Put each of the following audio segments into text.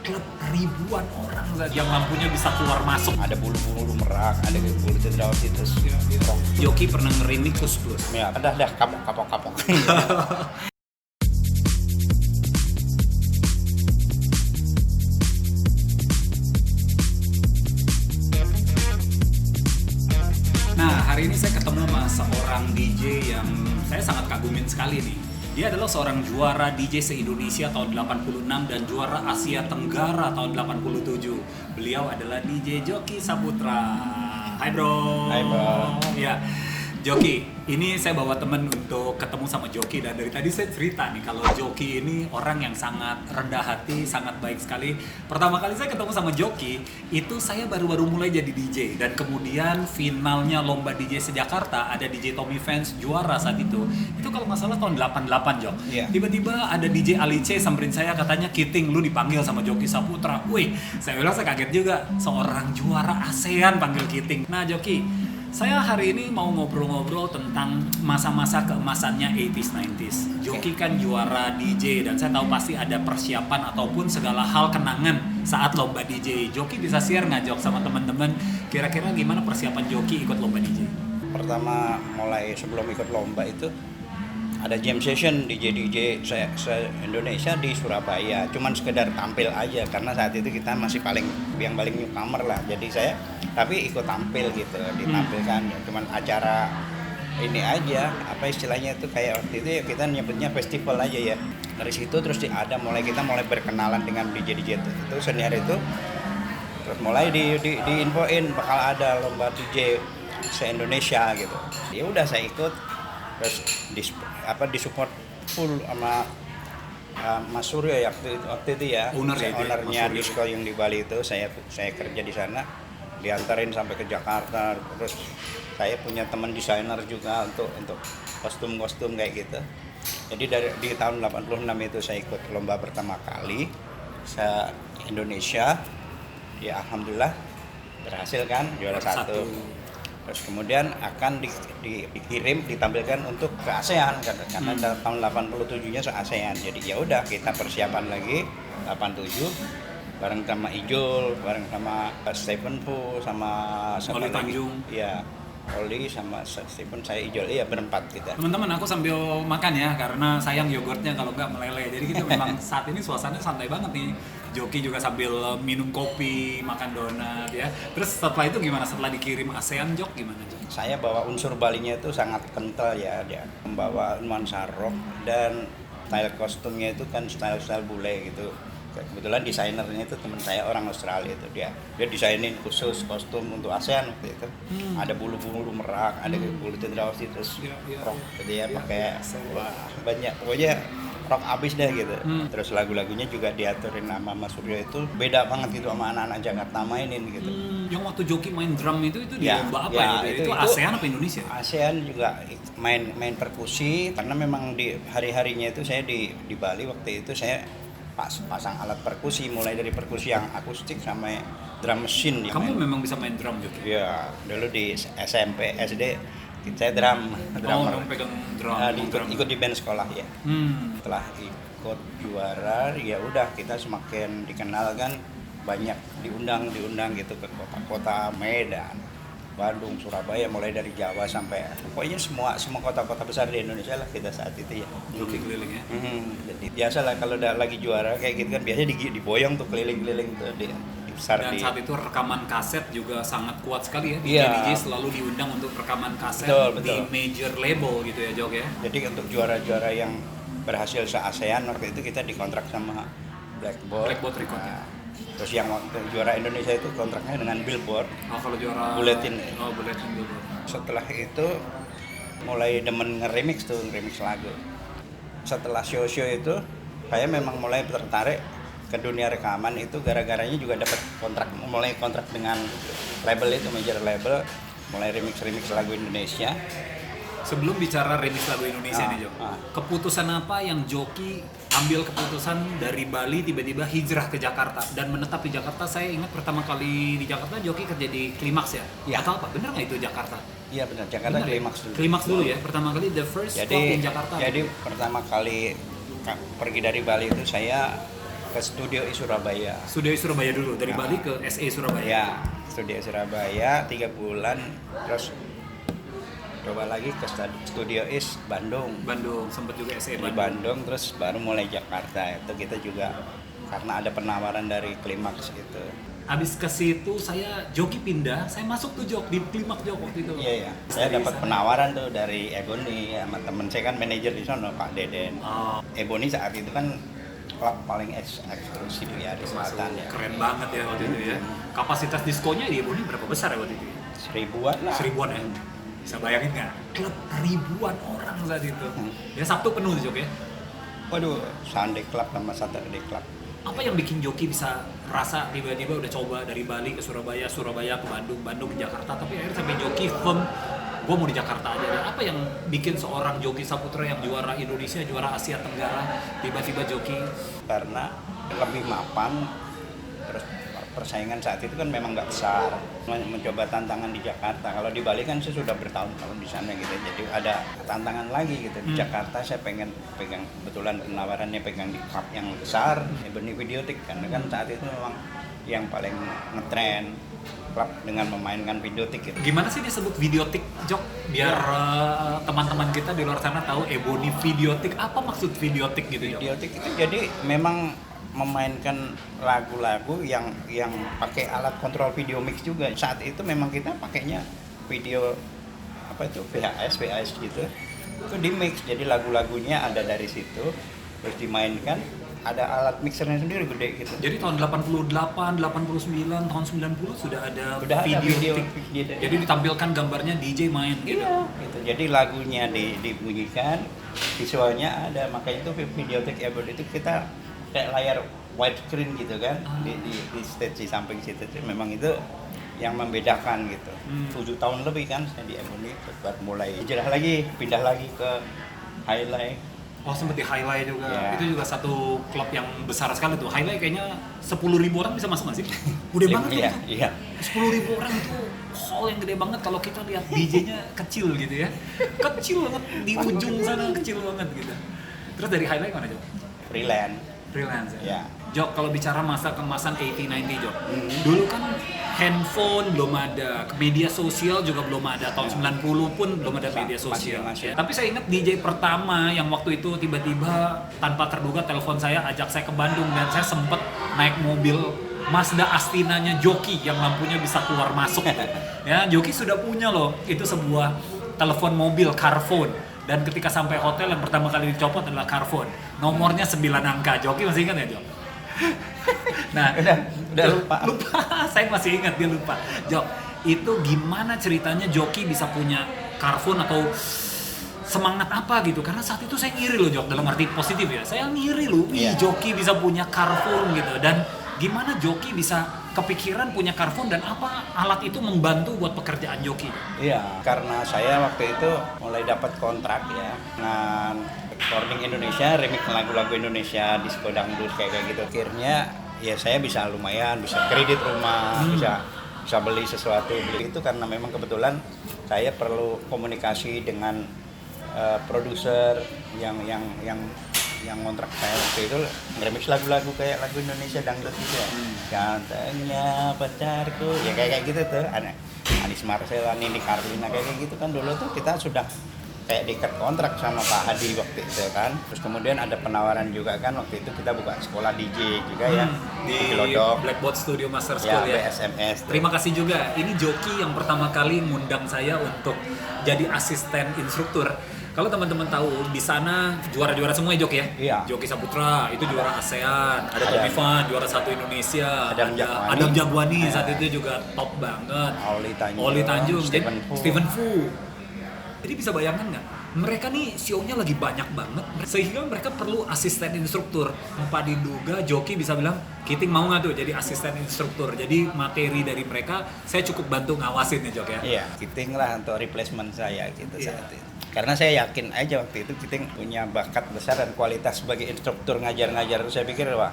klub ribuan orang yang lampunya bisa keluar masuk. Ada bulu-bulu merak, ada bulu cendrawasih. Joki pernah ngerimik Kus-Plus. Ya, dah kapok. Nah, hari ini saya ketemu sama seorang DJ yang saya sangat kagumin sekali nih. Dia adalah seorang juara DJ se-Indonesia tahun 86 dan juara Asia Tenggara tahun 87. Beliau adalah DJ Joki Saputra. Hai bro. Hai bro. Ya, Joki, ini saya bawa temen untuk ketemu sama Joki dan dari tadi saya cerita nih kalau Joki ini orang yang sangat rendah hati, sangat baik sekali. Pertama kali saya ketemu sama Joki, itu saya baru-baru mulai jadi DJ dan kemudian finalnya lomba DJ se-Jakarta ada DJ Tommy Fans juara saat itu. Itu kalau nggak salah tahun 88 Jok. Yeah. Tiba-tiba ada DJ Alice samperin saya katanya Kiting lu dipanggil sama Joki Saputra. Wih, saya bilang saya kaget juga seorang juara ASEAN panggil Kiting. Nah Joki, saya hari ini mau ngobrol-ngobrol tentang masa-masa keemasannya 80s, 90s. Joki kan juara DJ dan saya tahu pasti ada persiapan ataupun segala hal kenangan saat lomba DJ. Joki bisa share nggak Jok sama teman-teman kira-kira gimana persiapan Joki ikut lomba DJ? Pertama mulai sebelum ikut lomba itu ada jam session DJ Indonesia di Surabaya, cuman sekedar tampil aja karena saat itu kita masih paling newcomer lah, jadi saya tapi ikut tampil gitu, ditampilkan cuman acara ini aja, apa istilahnya itu kayak waktu itu ya kita nyebutnya festival aja ya. Dari situ terus kita mulai berkenalan dengan DJ itu senior itu, terus mulai diinfoin bakal ada lomba DJ se-Indonesia gitu. Ya udah saya ikut, terus disupport full sama Mas Suryo ya waktu itu ya, ownernya disco yang di Bali itu. Saya kerja di sana, diantarin sampai ke Jakarta. Terus saya punya teman desainer juga untuk kostum kayak gitu. Jadi di tahun 86 itu saya ikut lomba pertama kali se Indonesia. Ya alhamdulillah berhasil kan, juara satu. Terus kemudian akan ditampilkan untuk ke ASEAN karena tahun 87-nya se ASEAN. Jadi ya udah kita persiapan lagi 87 bareng sama Ijul, bareng sama Stephen Fu, sama Oli Tanjung. Iya. Oli sama Stephen, saya Ijul, iya berempat kita. Teman-teman, aku sambil makan ya karena sayang yogurtnya kalau nggak meleleh. Jadi kita memang saat ini suasananya santai banget nih. Joki juga sambil minum kopi, makan donat ya. Terus setelah itu gimana? Setelah dikirim ASEAN Jok gimana Jok? Saya bawa unsur Balinya itu sangat kental ya, dia membawa nuansa rock dan style kostumnya itu kan style bule gitu. Kebetulan desainernya itu teman saya orang Australia itu, dia desainin khusus kostum untuk ASEAN waktu itu. Ada bulu-bulu merak, ada bulu cendrawasih, terus rock gitu ya, pakai wah banyak pokoknya rock abis deh gitu. Terus lagu-lagunya juga diaturin sama Mas Suryo, itu beda banget gitu sama anak-anak Jakarta mainin gitu. Yang waktu Joki main drum itu di lomba apa ya? Itu ASEAN apa Indonesia? ASEAN juga main perkusi karena memang di hari-harinya itu saya di Bali waktu itu saya pasang alat perkusi, mulai dari perkusi yang akustik sampai drum machine. Kamu memang bisa main drum juga? Iya, dulu di SMP, SD saya drummer. Pegang drum. Ikut di band sekolah ya. Setelah ikut juara, ya udah kita semakin dikenal kan, banyak diundang gitu ke kota-kota Medan, Bandung, Surabaya, mulai dari Jawa sampai pokoknya semua kota-kota besar di Indonesia lah kita saat itu ya. Joki keliling ya. Jadi biasa lah kalau udah lagi juara kayak gitu kan biasanya diboyong tuh keliling-keliling tuh di besar. Dan saat itu rekaman kaset juga sangat kuat sekali ya. DJ selalu diundang untuk rekaman kaset betul. di major label gitu ya Jok ya. Jadi untuk juara-juara yang berhasil se-ASEAN waktu itu kita dikontrak sama Blackboard Record ya. Terus yang waktu juara Indonesia itu kontraknya dengan Billboard. Kalau juara Bulletin. Bulletin Billboard. Setelah itu mulai demen nge-remix lagu. Setelah show itu saya memang mulai tertarik ke dunia rekaman itu gara-garanya juga dapat mulai kontrak dengan label itu, major label, mulai remix lagu Indonesia. Sebelum bicara remix lagu Indonesia nih Jok, keputusan apa yang Joki ambil keputusan dari Bali tiba-tiba hijrah ke Jakarta dan menetap di Jakarta? Saya ingat pertama kali di Jakarta Joki kerja di Klimaks ya? Atau apa? Bener nggak itu Jakarta? Iya benar, Jakarta Klimaks dulu. Klimaks dulu ya, pertama kali the first stop in Jakarta. Jadi pertama kali pergi dari Bali itu saya ke Studio I Surabaya. Studio Surabaya dulu, dari Ya. Bali ke SE Surabaya. Ya, Studio Surabaya 3 bulan, terus coba lagi ke Studio Is Bandung. Bandung, sempat juga SE Di Bandung. Bandung terus baru mulai Jakarta. Itu kita juga karena ada penawaran dari Klimaks gitu. Habis ke situ saya joki pindah, saya masuk tuh Jok di Klimaks Jok waktu itu. Iya ya. Saya Dari dapat sana. penawaran tuh dari Ebony sama temen saya kan manajer di sana Pak Deden. Oh, Ebony saat itu kan klub paling eksklusif ya di masuk. selatan ya. Keren banget ya waktu itu ya. Kapasitas diskonya di Ebony berapa besar ya waktu itu? Seribuan lah. Seribuan ya? Bisa bayangin nggak? Klub ribuan orang saat itu. Ya Sabtu penuh tuh Jok ya. Waduh, Sunday Club sama Saturday Club. Apa yang bikin Joki bisa rasa tiba-tiba udah coba dari Bali ke Surabaya, Surabaya ke Bandung, Bandung ke Jakarta, tapi akhirnya sampai Joki firm, gue mau di Jakarta aja. Dan apa yang bikin seorang Joki Saputra yang juara Indonesia, juara Asia Tenggara, tiba-tiba Joki? Karena lebih mapan, terus persaingan saat itu kan memang nggak besar. Mencoba tantangan di Jakarta. Kalau di Bali kan saya sudah bertahun-tahun di sana gitu, jadi ada tantangan lagi gitu. Di Jakarta saya pengen pegang, kebetulan penawarannya pegang di klub yang besar, Ebony Videotik, karena kan saat itu memang yang paling ngetren klub dengan memainkan videotik gitu. Gimana sih disebut videotik, Jok? Biar teman-teman kita di luar sana tahu Ebony Videotik, apa maksud videotik gitu, Jok? Videotik itu jadi memang memainkan lagu-lagu yang pakai alat kontrol video mix juga. Saat itu memang kita pakainya video apa itu VHS gitu. Itu di mix, jadi lagu-lagunya ada dari situ terus dimainkan, ada alat mixernya sendiri gede gitu. Jadi tahun 88, 89, tahun 90 sudah ada Udah ada videotik. video. Jadi ditampilkan gambarnya DJ main gitu. Iya, gitu. Jadi lagunya dibunyikan, visualnya ada, makanya itu videotik Ebony itu kita kayak layar widescreen gitu kan di stage di samping situ tuh memang itu yang membedakan gitu. 7 tahun lebih kan saya di Ebony, baru mulai hijrah lagi, pindah lagi ke Highlight. Oh sempat di Highlight juga, Ya. itu juga satu klub yang besar sekali tuh. Highlight kayaknya 10.000 orang bisa masuk nggak sih? Gede banget Iya, tuh. iya. 10.000 orang itu hall yang gede banget. Kalau kita lihat DJ-nya kecil gitu ya, kecil banget di ujung sana, kecil banget gitu. Terus dari Highlight mana Jok? Freelance. Freelance ya? Ya. Jok, kalau bicara masa kemasan 80-90 Jok, dulu kan handphone belum ada, media sosial juga belum ada, tahun 90 pun belum ada media sosial. Masih. Ya. Tapi saya ingat DJ pertama yang waktu itu tiba-tiba tanpa terduga telepon saya, ajak saya ke Bandung, dan saya sempet naik mobil Mazda Astinanya Joki yang lampunya bisa keluar masuk. Ya, Joki sudah punya loh, itu sebuah telepon mobil Carphone. Dan ketika sampai hotel yang pertama kali dicopot adalah Carphone. Nomornya 9 angka. Joki masih ingat ya, Jok? Nah, udah lupa. Saya masih ingat, dia lupa. Jok, itu gimana ceritanya Joki bisa punya Carphone atau semangat apa gitu? Karena saat itu saya ngiri loh Jok, dalam arti positif ya. Saya ngiri loh, Iya. Joki bisa punya Carphone gitu. Dan gimana Joki bisa kepikiran punya Carphone dan apa alat itu membantu buat pekerjaan Joki? Iya, karena saya waktu itu mulai dapat kontrak ya dengan recording Indonesia, remix lagu-lagu Indonesia, disco dangdut kayak gitu. Akhirnya ya saya bisa lumayan, bisa kredit rumah, bisa beli sesuatu. Beli itu karena memang kebetulan saya perlu komunikasi dengan produser yang ngontrak saya waktu itu nge-remix lagu-lagu kayak lagu Indonesia dangdut gitu ya. Gantengnya pacarku, ya kayak gitu tuh. Anis Marcella, Nini Carlina kayak gitu kan dulu tuh kita sudah kayak diikat kontrak sama Pak Hadi waktu itu kan. Terus kemudian ada penawaran juga kan waktu itu kita buka sekolah DJ juga ya Di Glodok. Blackboard Studio Master Ya, School ya. BSMS. tuh. Terima kasih juga. Ini Joki yang pertama kali ngundang saya untuk jadi asisten instruktur. Kalau teman-teman tahu di sana juara-juara semua ya Joki ya. Iya. Joki Saputra itu juara ASEAN, ada Tom Ivan juara 1 Indonesia, Adam Jagwani. Adam Jagwani Ya. saat itu juga top banget. Oli Tanjung, Stephen Fu. Jadi bisa bayangkan nggak? Mereka nih show-nya lagi banyak banget, sehingga mereka perlu asisten instruktur. Tanpa diduga, Joki bisa bilang, Kiting mau nggak tuh jadi asisten instruktur? Jadi materi dari mereka, saya cukup bantu ngawasin ya Jok ya? Iya, Kiting lah untuk replacement saya gitu Iya. saat itu. Karena saya yakin aja waktu itu Kiting punya bakat besar dan kualitas sebagai instruktur ngajar-ngajar. Saya pikir wah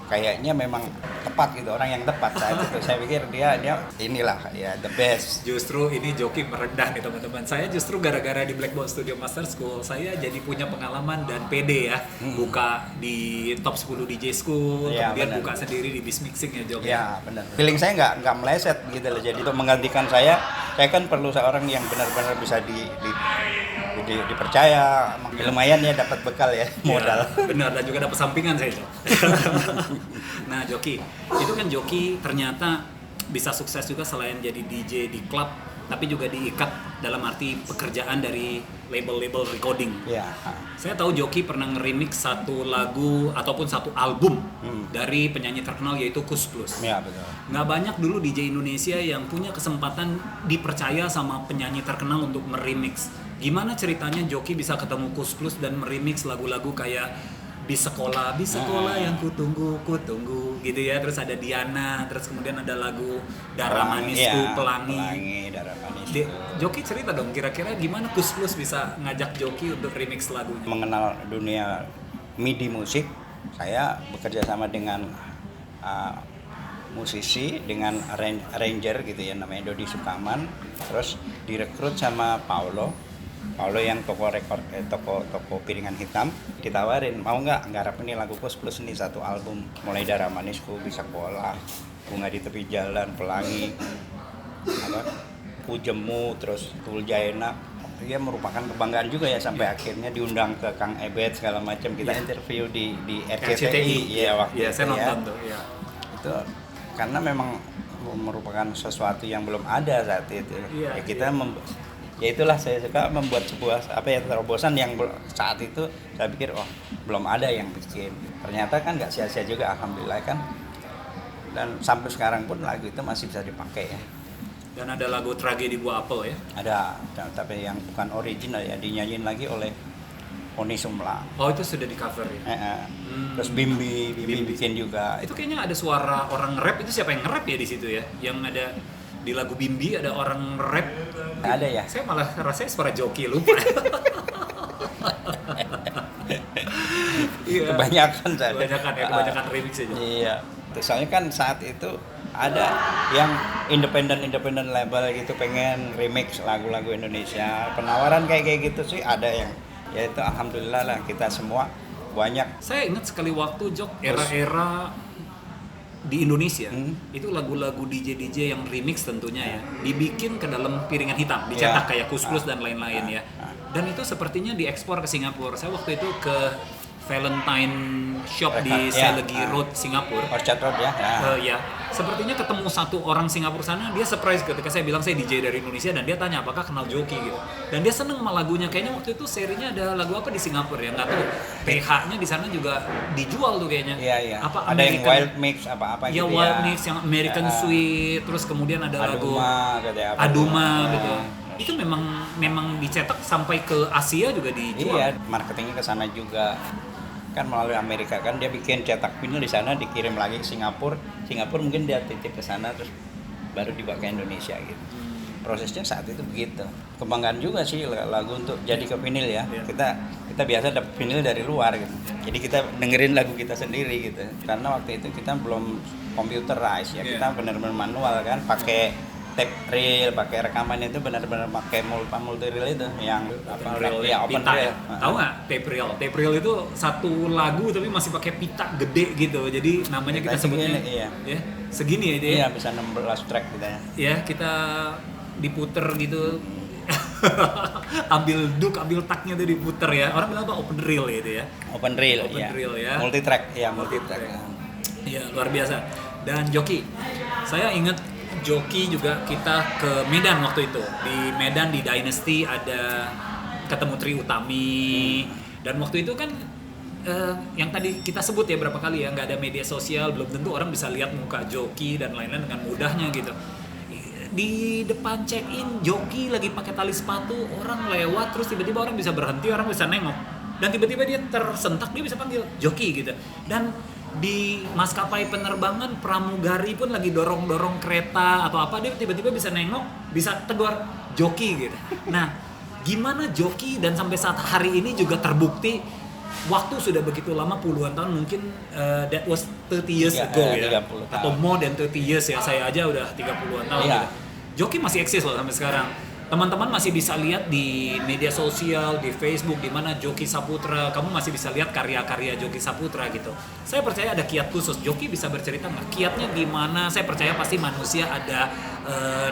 kayaknya memang tepat gitu, orang yang tepat saat itu. Saya pikir dia inilah ya the best. Justru ini Joki merendah nih teman-teman. Saya justru gara-gara di Black Box Studio Master School, saya jadi punya pengalaman dan pede ya. Buka di top 10 DJ School, Ya, kemudian benar. buka sendiri di Bis Mixing ya Joki. Ya benar. Feeling saya nggak meleset gitu loh. Jadi untuk menggantikan saya kan perlu seorang yang benar-benar bisa dipercaya. Lumayan ya dapat bekal ya, modal. Ya, benar, dan juga dapat sampingan saya itu. Nah Joki, itu kan Joki ternyata bisa sukses juga selain jadi DJ di klub, tapi juga diikat dalam arti pekerjaan dari label-label recording. Ya. Saya tahu Joki pernah nge-remix satu lagu ataupun satu album dari penyanyi terkenal yaitu Kus Plus. Ya betul. Nggak banyak dulu DJ Indonesia yang punya kesempatan dipercaya sama penyanyi terkenal untuk meremix. Gimana ceritanya Joki bisa ketemu Kus Plus dan meremix lagu-lagu kayak Bis Sekolah yang kutunggu gitu ya. Terus ada Diana, terus kemudian ada lagu Darah Manisku, Pelangi. Darah Manisku. Joki cerita dong kira-kira gimana Kus Plus bisa ngajak Joki untuk remix lagunya. Mengenal dunia MIDI musik, saya bekerja sama dengan musisi, dengan arranger gitu ya, namanya Dodi Sukaman. Terus direkrut sama Paulo yang toko piringan hitam, ditawarin mau nggak nggarap ini lagu Kus Plus ini satu album, mulai Darah Manisku, Bisa Sekolah, Bunga di Tepi Jalan, Pelangi, Pujemu, terus Tuljaena. Dia merupakan kebanggaan juga ya sampai akhirnya diundang ke Kang Ebet segala macam. Kita interview di RCTI ya waktu itu saya nonton ya. tuh ya. Itu karena memang merupakan sesuatu yang belum ada saat itu. Iya, Ya kita ya itulah saya suka membuat sebuah terobosan yang saat itu saya pikir belum ada yang bikin. Ternyata kan nggak sia-sia juga, alhamdulillah kan. Dan sampai sekarang pun lagu itu masih bisa dipakai ya. Dan ada lagu Tragedi Buah Apel ya. Ada, tapi yang bukan original ya, dinyanyiin lagi oleh Oni Sumla. Oh itu sudah di cover ya. Terus Bimbi bikin juga. Itu kayaknya ada suara orang rap, itu siapa yang nge-rap ya di situ ya? Yang ada di lagu Bimbi ada orang rap. Ada ya. Saya malah rasanya suara Joki, lupa. Iya. Kebanyakan Kebanyakan remix aja. Iya. Terus soalnya kan saat itu ada yang independen label gitu pengen remix lagu-lagu Indonesia. Penawaran kayak gitu sih ada yang ya itu alhamdulillah lah kita semua banyak. Saya ingat sekali waktu Jok era-era di Indonesia itu lagu-lagu DJ yang remix tentunya ya dibikin ke dalam piringan hitam, dicetak kayak Kus Plus dan lain-lain ya. Dan itu sepertinya diekspor ke Singapura. Saya waktu itu ke Valentine Shop di Selegi Road Singapura. Orchard Road ya. Ya, sepertinya ketemu satu orang Singapura sana, dia surprise ketika saya bilang saya DJ dari Indonesia dan dia tanya apakah kenal Joki gitu. Dan dia seneng sama lagunya. Kayaknya waktu itu serinya ada lagu apa di Singapura ya, nggak tahu. PH-nya di sana juga dijual tuh kayaknya. Iya. Apa ada American, yang Wild Mix apa-apa ya, gitu ya. Wild Mix yang American Sweet, terus kemudian ada lagu Aduma gitu. Itu memang dicetak sampai ke Asia juga dijual. Iya, marketingnya ke sana juga. Kan melalui Amerika kan dia bikin cetak vinyl di sana, dikirim lagi ke Singapura mungkin dia titip ke sana terus baru dibawa ke Indonesia gitu. Prosesnya saat itu begitu. Kebanggaan juga sih lagu untuk jadi ke vinyl ya. Kita biasa dapat vinyl dari luar gitu. Jadi kita dengerin lagu kita sendiri gitu. Karena waktu itu kita belum computerized ya. Kita benar-benar manual kan, pakai tape reel, pakai rekaman itu benar-benar pakai multi reel itu yang Open reel reel. Tahu nggak tape reel? Tape reel itu satu lagu tapi masih pakai pita gede gitu. Jadi namanya kita sebutnya ya segini ya itu ya. Iya, bisa 16 track gitu ya. Ya, kita diputer gitu. ambil taknya tuh diputer ya. Orang bilang apa open reel itu ya. Open reel ya. Multi track. Iya, luar biasa. Dan Joki, saya ingat Joki juga kita ke Medan waktu itu. Di Medan di Dynasty ada ketemu Tri Utami. Dan waktu itu kan yang tadi kita sebut ya berapa kali ya, nggak ada media sosial, belum tentu orang bisa lihat muka Joki dan lain-lain dengan mudahnya gitu. Di depan check-in Joki lagi pakai tali sepatu, orang lewat terus tiba-tiba orang bisa berhenti, orang bisa nengok. Dan tiba-tiba dia tersentak, dia bisa panggil Joki gitu. Dan di maskapai penerbangan pramugari pun lagi dorong-dorong kereta atau apa, dia tiba-tiba bisa nengok, bisa tegur Joki gitu. Nah, gimana Joki dan sampai saat hari ini juga terbukti waktu sudah begitu lama, puluhan tahun, mungkin that was 30 years Iya, ago ya, 30 atau tahun. more than 30 years ya, saya aja udah 30-an tahun Iya. gitu. Joki masih eksis loh sampai sekarang. Teman-teman masih bisa lihat di media sosial, di Facebook, di mana Joki Saputra, kamu masih bisa lihat karya-karya Joki Saputra gitu. Saya percaya ada kiat khusus. Joki bisa bercerita nggak kiatnya gimana? Saya percaya pasti manusia ada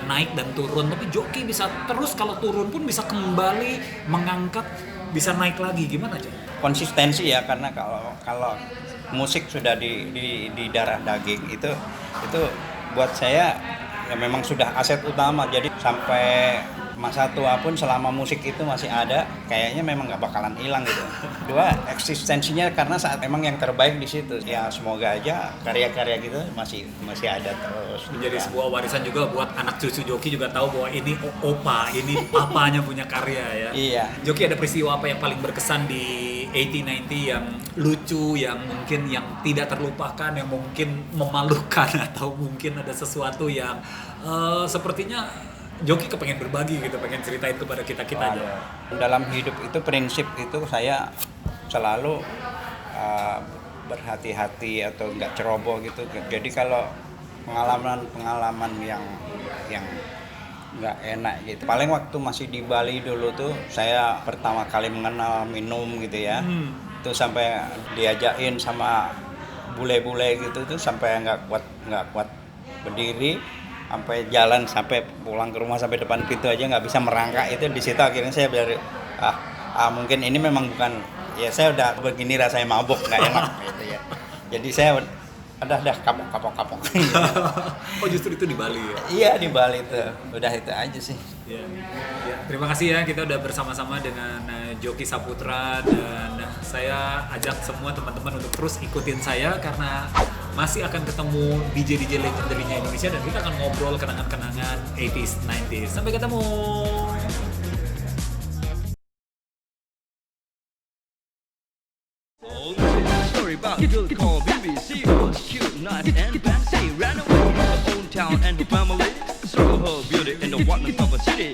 naik dan turun, tapi Joki bisa terus, kalau turun pun bisa kembali mengangkat, bisa naik lagi. Gimana aja? Konsistensi ya, karena kalau musik sudah di darah daging itu buat saya ya memang sudah aset utama. Jadi sampai masa tua pun selama musik itu masih ada, kayaknya memang nggak bakalan hilang gitu. Dua, eksistensinya karena saat memang yang terbaik di situ. Ya semoga aja karya-karya gitu masih ada terus. Menjadi Ya. sebuah warisan juga buat anak cucu Joki juga tahu bahwa ini opa, ini papanya punya karya ya. Iya. Joki, ada peristiwa apa yang paling berkesan di 80-90 yang lucu, yang mungkin yang tidak terlupakan, yang mungkin memalukan, atau mungkin ada sesuatu yang sepertinya Joki kepengen berbagi gitu, pengen ceritain kepada kita-kita aja. Dalam hidup itu prinsip itu saya selalu berhati-hati atau nggak ceroboh gitu. Jadi kalau pengalaman yang nggak enak gitu. Paling waktu masih di Bali dulu tuh saya pertama kali mengenal minum gitu ya. Itu sampai diajakin sama bule-bule gitu tuh sampai nggak kuat berdiri, sampai jalan, sampai pulang ke rumah, sampai depan pintu aja nggak bisa merangkak. Itu di situ akhirnya saya dari mungkin ini memang bukan, ya saya udah begini rasanya mabuk, nggak enak gitu ya. Jadi saya udah kapok. Oh, justru itu di Bali ya? Iya, di Bali tuh. Udah itu aja sih. Ya. Terima kasih ya, kita udah bersama-sama dengan Joki Saputra, dan saya ajak semua teman-teman untuk terus ikutin saya karena masih akan ketemu DJ legendary-nya Indonesia, dan kita akan ngobrol kenangan-kenangan 80s, 90s. Sampai ketemu. Story about a girl called BBC was cute, nice, and fancy. Ran away from her own town and her family. Saw her beauty in the wonders of a city.